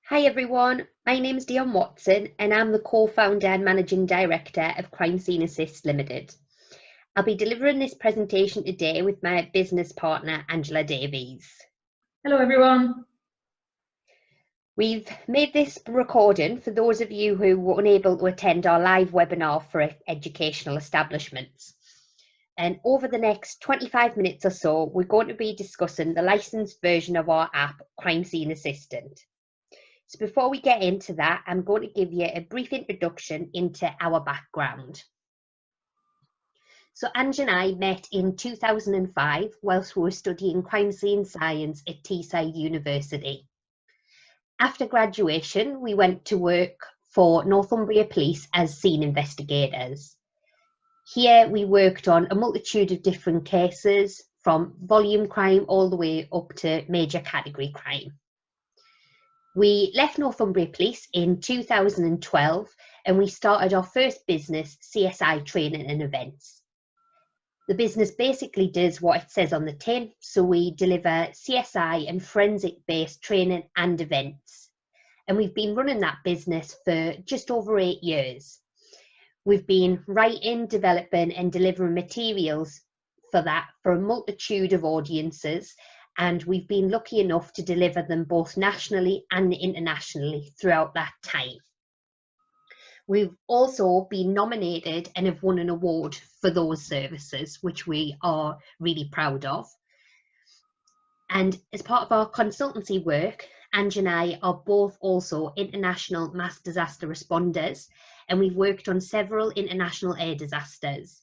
Hi everyone, my name is Dion Watson and I'm the co-founder and managing director of Crime Scene Assist Limited. I'll be delivering this presentation today with my business partner Angela Davies. Hello everyone. We've made this recording for those of you who were unable to attend our live webinar for educational establishments. And over the next 25 minutes or so, we're going to be discussing the licensed version of our app, Crime Scene Assistant. So before we get into that, I'm going to give you a brief introduction into our background. So Ange and I met in 2005 whilst we were studying crime scene science at CSA Edu University. After graduation, we went to work for Northumbria Police as scene investigators. Here we worked on a multitude of different cases, from volume crime all the way up to major category crime. We left Northumbria Police in 2012 and we started our first business, CSI Training and Events. The business basically does what it says on the tin, so we deliver CSI and forensic-based training and events. And we've been running that business for just over 8 years. We've been writing, developing and delivering materials for that for a multitude of audiences, and we've been lucky enough to deliver them both nationally and internationally throughout that time. We've also been nominated and have won an award for those services, which we are really proud of. And as part of our consultancy work, Ange and I are both also international mass disaster responders, and we've worked on several international air disasters,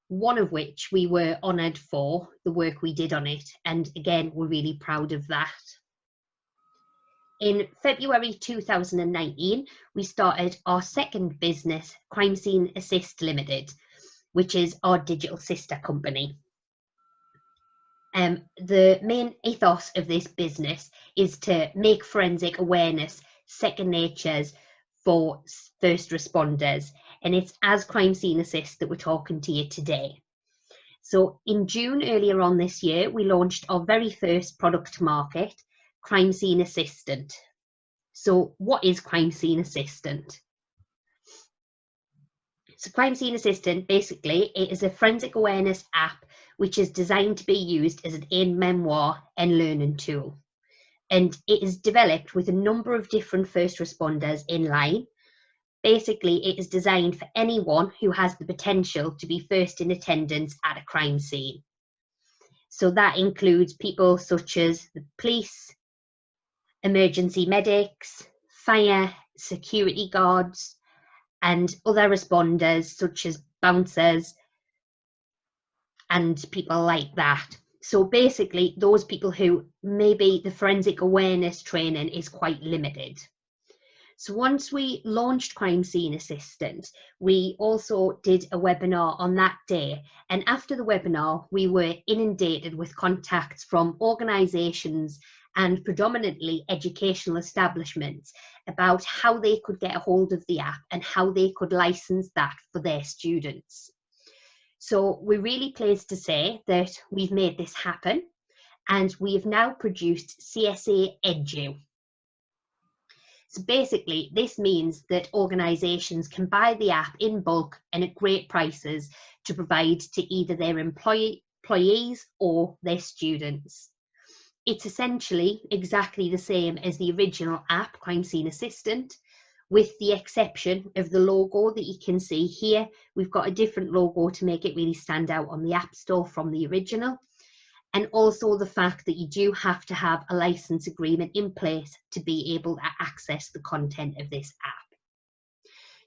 one of which we were honoured for the work we did on it, and again we're really proud of that. In February 2019 we started our second business, Crime Scene Assist Limited, which is our digital sister company. The main ethos of this business is to make forensic awareness second natures for first responders, and it's as Crime Scene Assist that we're talking to you today. So in June earlier on this year, we launched our very first product to market, Crime Scene Assistant. So what is Crime Scene Assistant? So Crime Scene Assistant, basically, it is a forensic awareness app which is designed to be used as an in-memoir and learning tool. And it is developed with a number of different first responders in line. Basically, it is designed for anyone who has the potential to be first in attendance at a crime scene. So that includes people such as the police, emergency medics, fire, security guards, and other responders such as bouncers and people like that. So basically, those people who maybe the forensic awareness training is quite limited. So once we launched Crime Scene Assistant, we also did a webinar on that day. And after the webinar, we were inundated with contacts from organisations and predominantly educational establishments about how they could get a hold of the app and how they could license that for their students. So we're really pleased to say that we've made this happen, and we have now produced CSA Edu. So basically, this means that organisations can buy the app in bulk and at great prices to provide to either their employees or their students. It's essentially exactly the same as the original app, Crime Scene Assistant, with the exception of the logo that you can see here. We've got a different logo to make it really stand out on the App Store from the original. And also the fact that you do have to have a license agreement in place to be able to access the content of this app.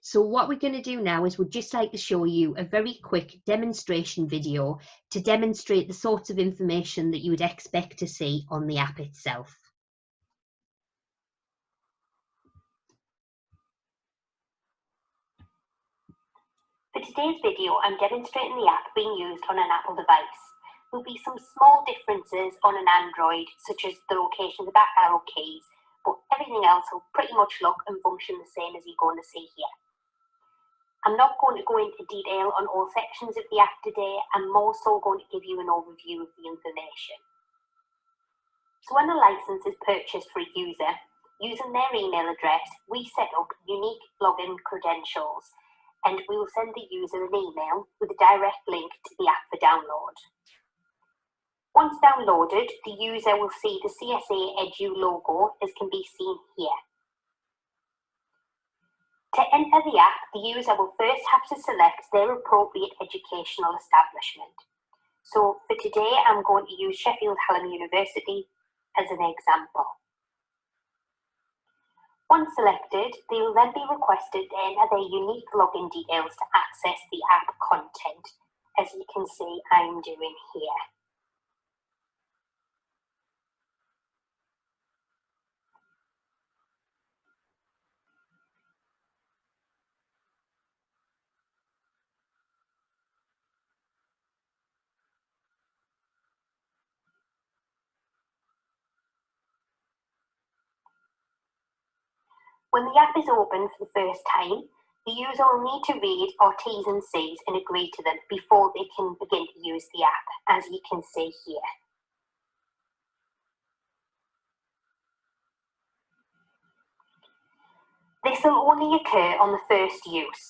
So what we're going to do now is we'd just like to show you a very quick demonstration video to demonstrate the sorts of information that you would expect to see on the app itself. For today's video, I'm demonstrating the app being used on an Apple device. There'll be some small differences on an Android, such as the location of the back arrow keys, but everything else will pretty much look and function the same as you're going to see here. I'm not going to go into detail on all sections of the app today. I'm more so going to give you an overview of the information. So when a license is purchased for a user, Using their email address, we set up unique login credentials, and we will send the user an email with a direct link to the app for download. Once downloaded, the user will see the CSA Edu logo, as can be seen here. To enter the app, the user will first have to select their appropriate educational establishment. So for today, I'm going to use Sheffield Hallam University as an example. Once selected, they will then be requested to enter their unique login details to access the app content, as you can see I'm doing here. When the app is open for the first time, the user will need to read our T's and C's and agree to them before they can begin to use the app, as you can see here. This will only occur on the first use.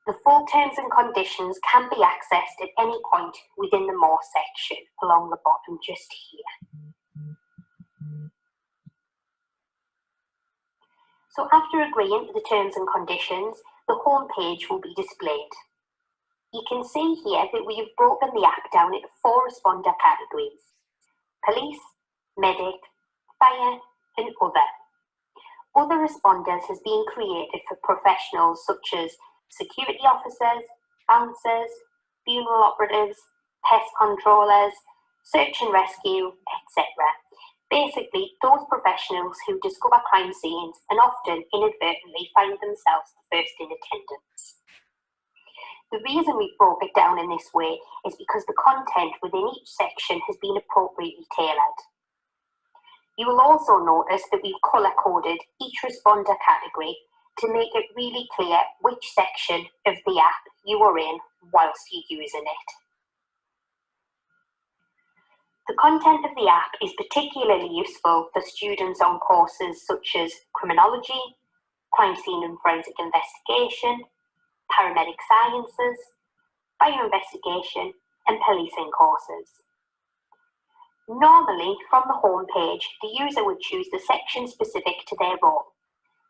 The full terms and conditions can be accessed at any point within the More section along the bottom just here. So after agreeing to the terms and conditions, the home page will be displayed. You can see here that we have broken the app down into 4 responder categories: police, medic, fire and other. Other responders has been created for professionals such as security officers, bouncers, funeral operatives, pest controllers, search and rescue, etc. Basically, those professionals who discover crime scenes and often inadvertently find themselves the first in attendance. The reason we broke it down in this way is because the content within each section has been appropriately tailored. You will also notice that we've colour-coded each responder category to make it really clear which section of the app you are in whilst you're using it. The content of the app is particularly useful for students on courses such as Criminology, Crime Scene and Forensic Investigation, Paramedic Sciences, Bioinvestigation and Policing courses. Normally, from the home page, the user would choose the section specific to their role.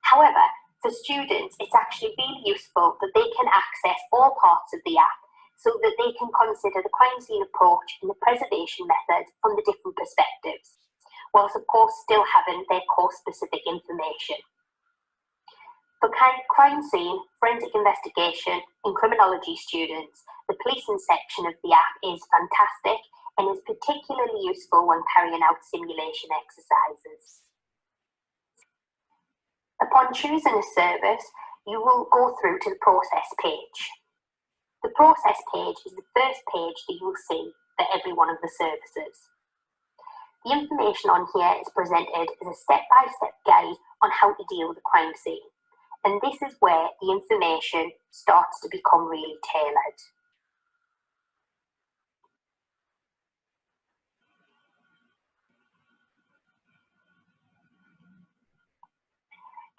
However, for students, it's actually really useful that they can access all parts of the app so that they can consider the crime scene approach and the preservation method from the different perspectives, whilst of course still having their course-specific information. For crime scene, forensic investigation and criminology students, the policing section of the app is fantastic and is particularly useful when carrying out simulation exercises. Upon choosing a service, you will go through to the process page. The process page is the first page that you will see for every one of the services. The information on here is presented as a step-by-step guide on how to deal with a crime scene, and this is where the information starts to become really tailored.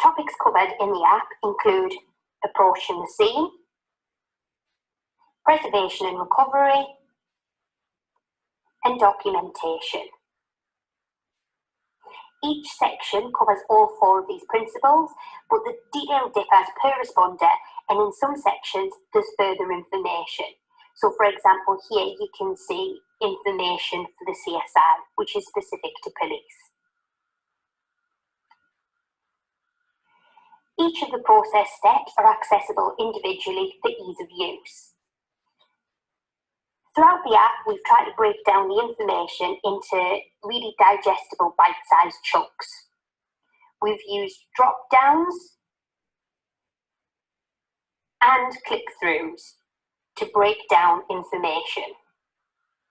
Topics covered in the app include approaching the scene, preservation and recovery, and documentation. Each section covers all 4 of these principles, but the detail differs per responder, and in some sections there's further information. So for example, here you can see information for the CSI, which is specific to police. Each of the process steps are accessible individually for ease of use. Throughout the app, we've tried to break down the information into really digestible bite-sized chunks. We've used drop-downs and click-throughs to break down information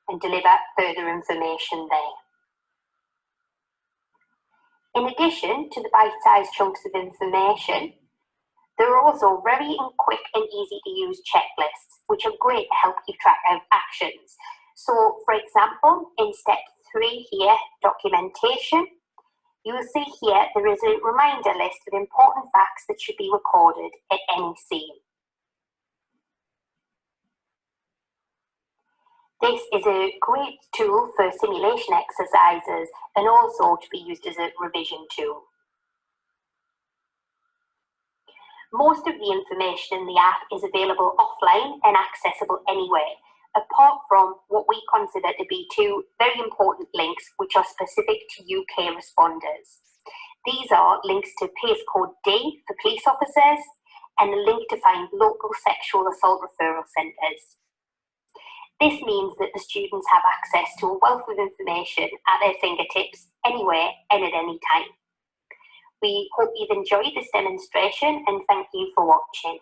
and deliver further information there. In addition to the bite-sized chunks of information, there are also very quick and easy to use checklists, which are great to help keep track of actions. So, for example, in step 3 here, documentation, You will see here there is a reminder list of important facts that should be recorded at any scene. This is a great tool for simulation exercises and also to be used as a revision tool. Most of the information in the app is available offline and accessible anywhere, apart from what we consider to be two very important links which are specific to UK responders. These are links to PACE Code D for police officers and a link to find local sexual assault referral centres. This means that the students have access to a wealth of information at their fingertips anywhere and at any time. We hope you've enjoyed this demonstration and thank you for watching.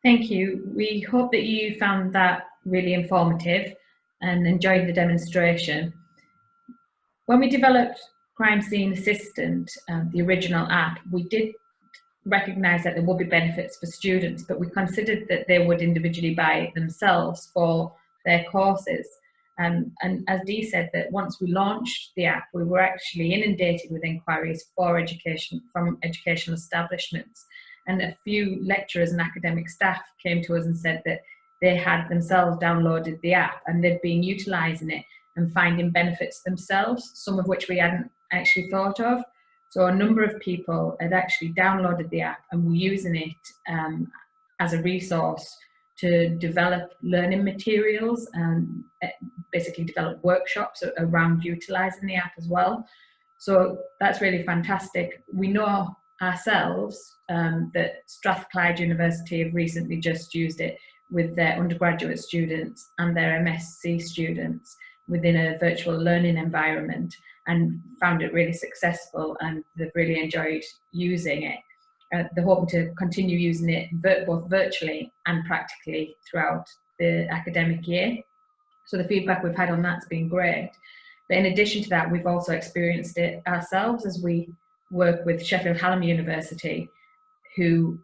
Thank you. We hope that you found that really informative and enjoyed the demonstration. When we developed Crime Scene Assistant, the original app, we did recognise that there would be benefits for students, but we considered that they would individually buy it themselves for their courses. And as Dee said, that once we launched the app, we were actually inundated with inquiries for education from educational establishments. And a few lecturers and academic staff came to us and said that they had themselves downloaded the app and they'd been utilising it and finding benefits themselves, some of which we hadn't actually thought of. So a number of people had actually downloaded the app and were using it as a resource to develop learning materials and basically develop workshops around utilising the app as well. So that's really fantastic. We know ourselves that Strathclyde University have recently just used it with their undergraduate students and their MSc students within a virtual learning environment and found it really successful, and they've really enjoyed using it. They're hoping to continue using it both virtually and practically throughout the academic year. So the feedback we've had on that's been great. But in addition to that, we've also experienced it ourselves as we work with Sheffield Hallam University, who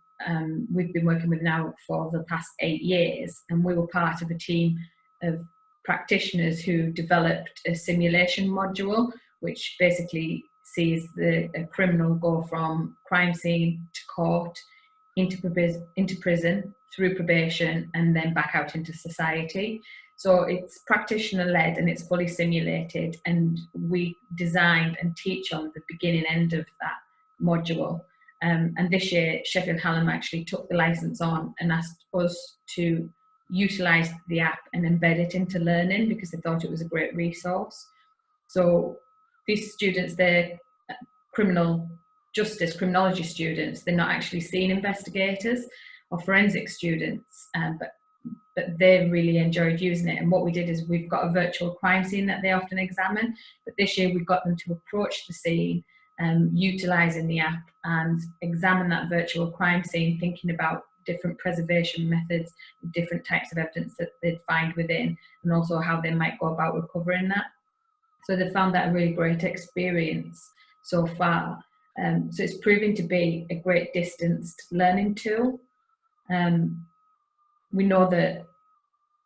we've been working with now for the past 8 years, and we were part of a team of practitioners who developed a simulation module, which basically sees a criminal go from crime scene to court, into prison, through probation, and then back out into society. So it's practitioner-led and it's fully simulated, and we designed and teach on the beginning end of that module. And this year, Sheffield Hallam actually took the licence on and asked us to utilise the app and embed it into learning because they thought it was a great resource. So these students, they're criminology students. They're not actually scene investigators or forensic students, but they really enjoyed using it. And what we did is we've got a virtual crime scene that they often examine, but this year we've got them to approach the scene utilising the app and examine that virtual crime scene, thinking about different preservation methods, different types of evidence that they'd find within, and also how they might go about recovering that. So they found that a really great experience so far. So it's proving to be a great distanced learning tool. We know that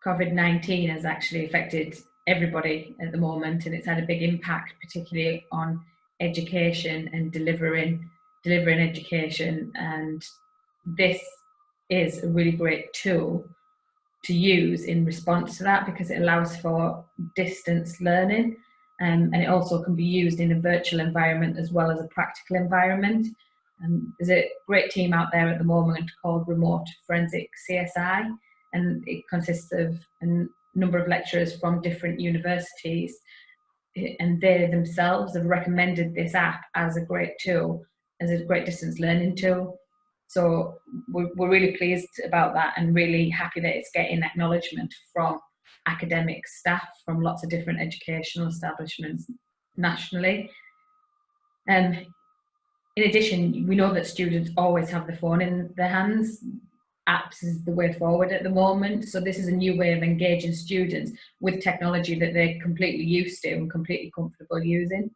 COVID-19 has actually affected everybody at the moment, and it's had a big impact, particularly on education and delivering education. And this is a really great tool to use in response to that because it allows for distance learning, and it also can be used in a virtual environment as well as a practical environment. There's a great team out there at the moment called Remote Forensic CSI, and it consists of a number of lecturers from different universities, and they themselves have recommended this app as a great tool, as a great distance learning tool. So we're really pleased about that and really happy that it's getting acknowledgement from academic staff from lots of different educational establishments nationally. In addition, we know that students always have the phone in their hands. Apps is the way forward at the moment. So this is a new way of engaging students with technology that they're completely used to and completely comfortable using.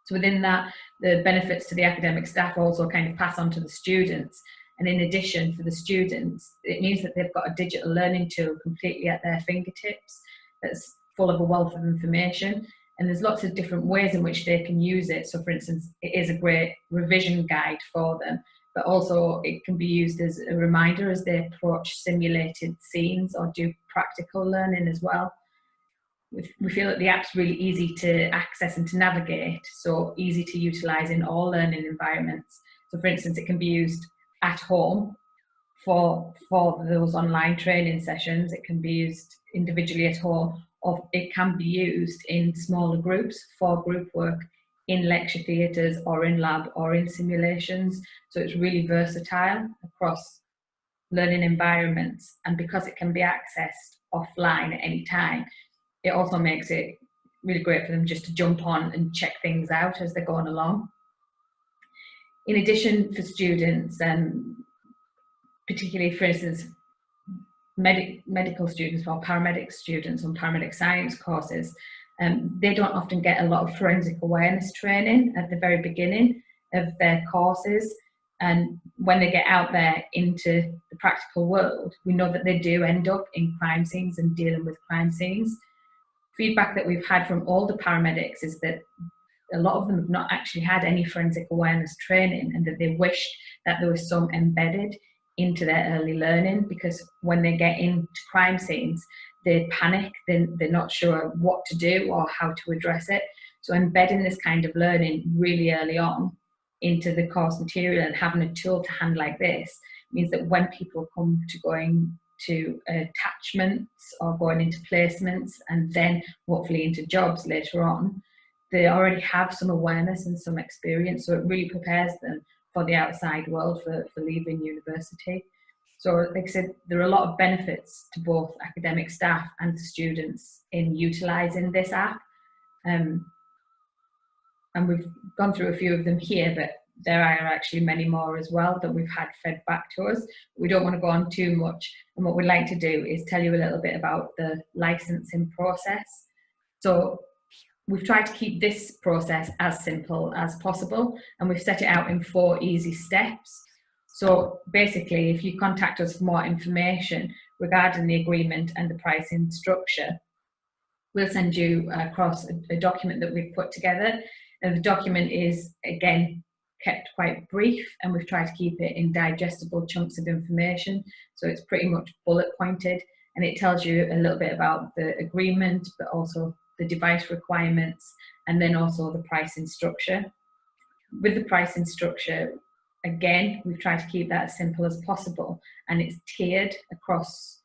So within that, the benefits to the academic staff also kind of pass on to the students. And in addition, for the students, it means that they've got a digital learning tool completely at their fingertips that's full of a wealth of information, and there's lots of different ways in which they can use it. So for instance, it is a great revision guide for them, but also it can be used as a reminder as they approach simulated scenes or do practical learning as well. We feel that the app's really easy to access and to navigate, so easy to utilize in all learning environments. So for instance, it can be used at home for those online training sessions. It can be used individually at home, or it can be used in smaller groups for group work in lecture theatres or in lab or in simulations. So it's really versatile across learning environments, and because it can be accessed offline at any time, it also makes it really great for them just to jump on and check things out as they're going along. In addition, for students, particularly for instance, medical students or paramedic students on paramedic science courses, they don't often get a lot of forensic awareness training at the very beginning of their courses. And when they get out there into the practical world, we know that they do end up in crime scenes and dealing with crime scenes. Feedback that we've had from older paramedics is that a lot of them have not actually had any forensic awareness training, and that they wish that there was some embedded into their early learning, because when they get into crime scenes, they panic, they're not sure what to do or how to address it. So embedding this kind of learning really early on into the course material and having a tool to hand like this means that when people come to going to attachments or going into placements and then hopefully into jobs later on, they already have some awareness and some experience, so it really prepares them for the outside world for leaving university. So like I said, there are a lot of benefits to both academic staff and to students in utilising this app, and we've gone through a few of them here, but there are actually many more as well that we've had fed back to us. We don't want to go on too much, and what we'd like to do is tell you a little bit about the licensing process. So we've tried to keep this process as simple as possible, and we've set it out in 4 easy steps. So basically, if you contact us for more information regarding the agreement and the pricing structure, we'll send you across a document that we've put together. And the document is, again, kept quite brief, and we've tried to keep it in digestible chunks of information. So it's pretty much bullet pointed, and it tells you a little bit about the agreement, but also the device requirements, and then also the pricing structure. With the pricing structure, again, we've tried to keep that as simple as possible, and it's tiered across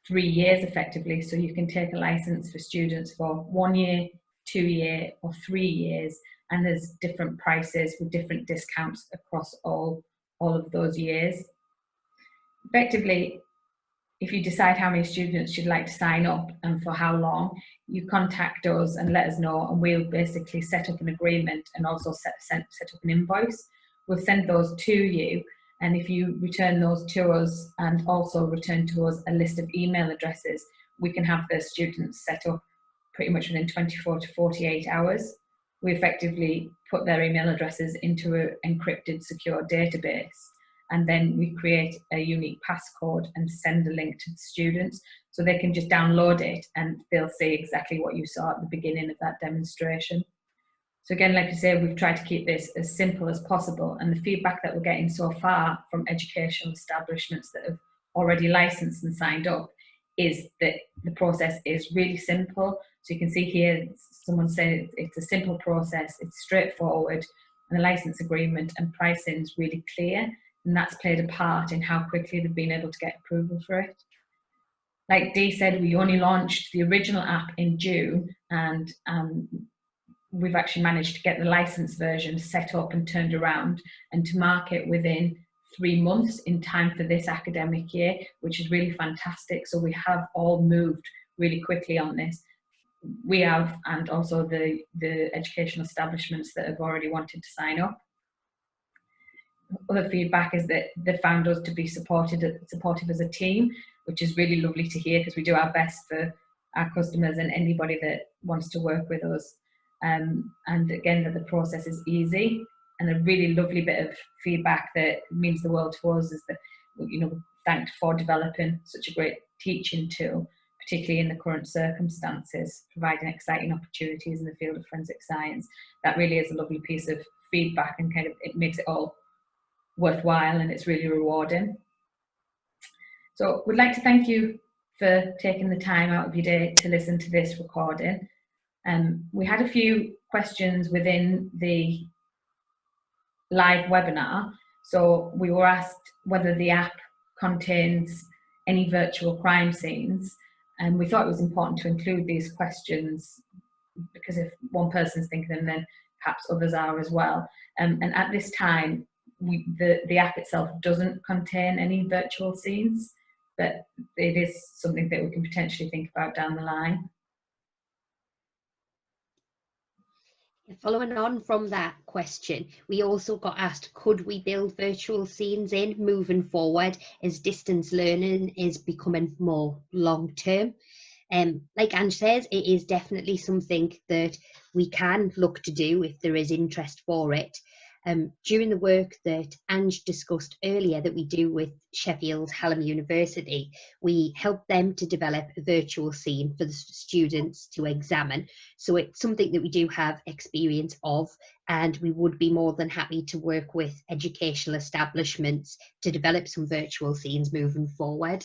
3 years effectively. So you can take a license for students for 1 year, 2 year, or 3 years, and there's different prices with different discounts across all of those years. Effectively, if you decide how many students you'd like to sign up and for how long, you contact us and let us know, and we'll basically set up an agreement and also set up an invoice. We'll send those to you, and if you return those to us and also return to us a list of email addresses, we can have the students set up pretty much within 24 to 48 hours. We effectively put their email addresses into an encrypted secure database, and then we create a unique passcode and send a link to the students so they can just download it and they'll see exactly what you saw at the beginning of that demonstration. So again, like I say, we've tried to keep this as simple as possible, and the feedback that we're getting so far from educational establishments that have already licensed and signed up is that the process is really simple. So you can see here, someone said it's a simple process, it's straightforward, and the license agreement and pricing is really clear, and that's played a part in how quickly they've been able to get approval for it. Like Dee said, we only launched the original app in June, and we've actually managed to get the license version set up and turned around and to market within 3 months in time for this academic year, which is really fantastic. So we have all moved really quickly on this. We have, and also the educational establishments that have already wanted to sign up. Other feedback is that they found us to be supportive as a team, which is really lovely to hear, because we do our best for our customers and anybody that wants to work with us. And again, that the process is easy. And a really lovely bit of feedback that means the world to us is that, you know, thanked for developing such a great teaching tool, particularly in the current circumstances, providing exciting opportunities in the field of forensic science. That really is a lovely piece of feedback, and kind of it makes it all worthwhile, and it's really rewarding. So we'd like to thank you for taking the time out of your day to listen to this recording. We had a few questions within the live webinar. So we were asked whether the app contains any virtual crime scenes, and we thought it was important to include these questions because if one person's thinking them, then perhaps others are as well. And at this time, the app itself doesn't contain any virtual scenes, but it is something that we can potentially think about down the line. Following on from that question, we also got asked, could we build virtual scenes in moving forward as distance learning is becoming more long term? Like Ange says, it is definitely something that we can look to do if there is interest for it. During the work that Ange discussed earlier that we do with Sheffield Hallam University, we help them to develop a virtual scene for the students to examine. So it's something that we do have experience of, and we would be more than happy to work with educational establishments to develop some virtual scenes moving forward.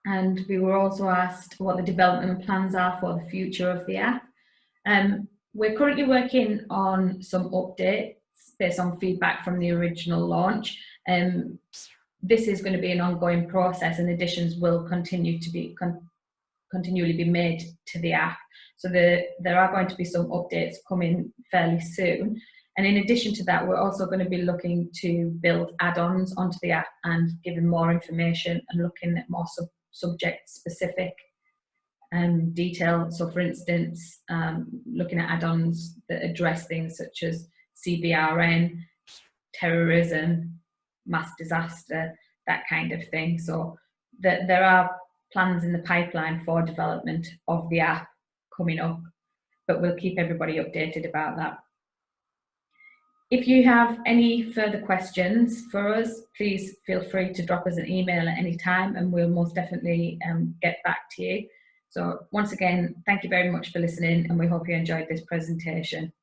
And we were also asked what the development plans are for the future of the app. We're currently working on some updates based on feedback from the original launch. This is going to be an ongoing process, and additions will continue to be continually be made to the app. So there are going to be some updates coming fairly soon. And in addition to that, we're also going to be looking to build add-ons onto the app and giving more information and looking at more subject-specific detail. So for instance, looking at add-ons that address things such as CBRN, terrorism, mass disaster, that kind of thing. So there are plans in the pipeline for development of the app coming up, but we'll keep everybody updated about that. If you have any further questions for us, please feel free to drop us an email at any time, and we'll most definitely get back to you. So once again, thank you very much for listening, and we hope you enjoyed this presentation.